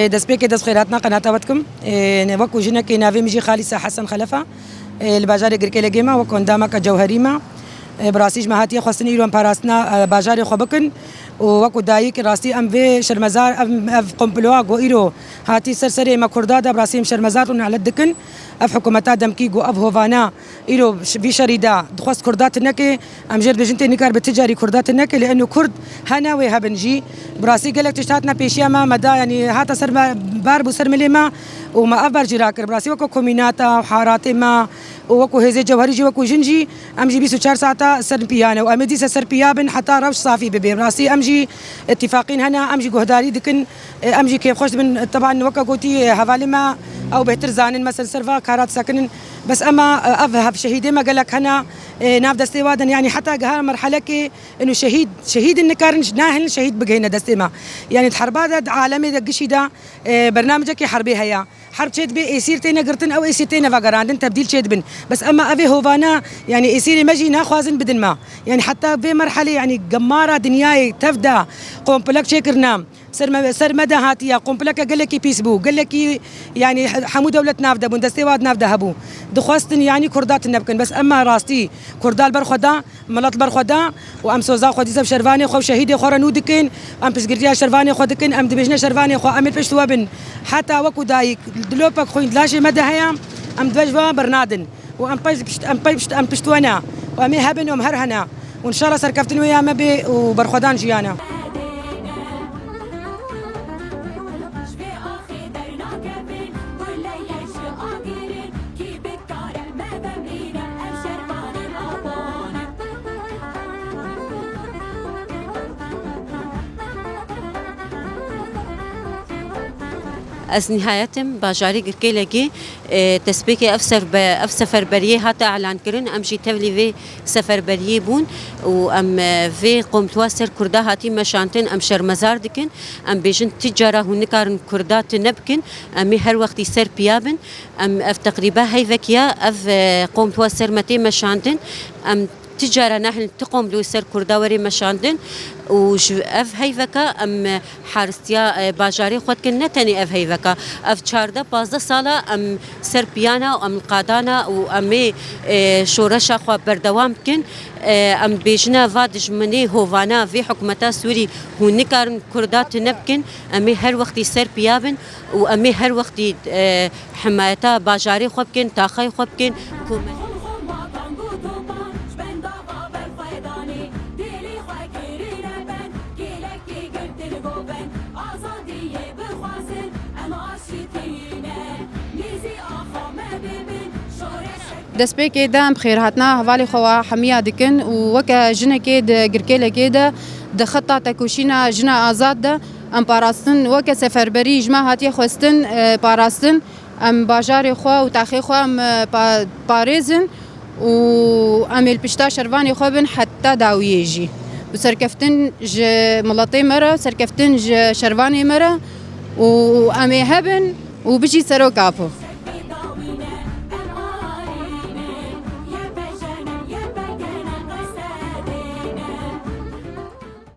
دەست پێکێ دەست خێراتنا قەناتەوەتکم وەکو ژنێکی ناوێ میژی خالیسە حەسەن خەلەفە لە باژارێ گرکێ لە گێمە وەکو ئەندامەکە جەوهەریمە بڕاستیش مەهاتیە خواستنی ئیرۆن پاراستنا باژارێ خۆ بکن و وەکو دایک ڕاستی ئەم vê شەرمەزار ئەv قۆمپلۆوا گۆ ئیرۆ هاتی سەرسەرێ ئێمە کوردادا بڕاستی شەرمەزار ڕوون نەعلەت دکن ئەv حکوومەتا دەمکی گۆ ئەv هۆڤانە ئیرۆ vî şerîda dixwast kurdatê neke em jê dibêjin tê nikar bi ticarî kurdatê neke lê Kurd hene wê hebin jî birastî gelek tişt hatina pêşiya me meda yanî hata ser me bar bû ser milê me û me ev berjî rakir birastî weko komînata haratê me û wekû hêzê cewherî jî wekû jin jî em jî 24 saata ser piyane û em ê dîsa ser piya bin heta rewş safî bibe birastî em jî ittifaqîn hene em jî guhdarî dikin em jî kêfxweş dibin teban weka gotî hevalê me ew bêhtir zanin me serserva karat sekinin بس اما اذهب شهيدي ما قال لك هنا ناف دستي وادن يعني حتى قهر مرحله كي انه شهيد النكارنش ناهل شهيد بقينا دستي ما يعني تحربات عالمي دقشي دا برنامجك حربي هيا حرب شيد بي يصير تينا قرتن او يصير تينا فقران تبديل شيد بن بس اما ابي هوفانا يعني يصير مجي ناخوازن بدن ما يعني حتى في مرحله يعني قماره دنياي تفدا قوم بلك شكرنا سر مدى هاتيا قومبلكا قال لك بيسبو قال لك يعني حمو دولة نافدا بوندستي واد نافدا هبو دخواستن يعني كردات النبكن بس اما راستي كردال برخدا ملط برخدا وام سوزا خدي سب شرفاني خو شهيدي خورنودكن ام بسغريا شرفاني خدكن ام دبجنا شرفاني خو ام فشتوابن حتى وكو دايك دلوبك خوين لاشي مدى هيا ام دبجوا برنادن وام ام بشتوانا وام هبن وام هرهنا وان شاء الله سركفتن ويا مبي وبرخدان جيانا از نهایتم باجاری گرکی لگی تسبیک اف سفربریه هات اعلان کردن امشی تولی و سفربریه بون و ام و قومتوا سر کرده هاتی مشانتن ام شرمزار دکن ام بیشن تجاره هنکارن کردات نبکن امی هر وقتی سر پیابن ام اف تقریبا هی وکیا اف قومتوا سر متی مشانتن ام تجارة نحن تقوم لو سر كرداوري مشاندن وش اف هيفكا ام حارستيا باجاري خود كن نتني اف هيفكا اف 14 ساله ام سر بيانا وام قادانا وام شورش اخو بردوام كن ام بيجنا فادج مني هوفانا في حكومتا سوري هونيكارن كردات نبكن امي هر وقت سر بيابن وامي هر وقت حمايتا باجاري خود كن تاخي خود كن دەست پێکێ دام بخێر هاتنا هەواڵی خۆوە حەمیا دکن و وەکە ژنێکێ گرکێلەکێدا دەخەتا تەکوشینە ژنە ئازاددا ئەم پاراستن وەکە سەفەربەری ژما هاتیە خۆستن پاراستن ئەم باژارێ خوا و تاخێ خوا پارێزن و ئەمێل پشتا شەروانی خۆ بن حتا داویێژی و سەرکەفتن مڵەتەی مەرە سەرکەفتن شەروانی مەرە و ئەمێ هەبن و بچی سەرۆ کاپۆ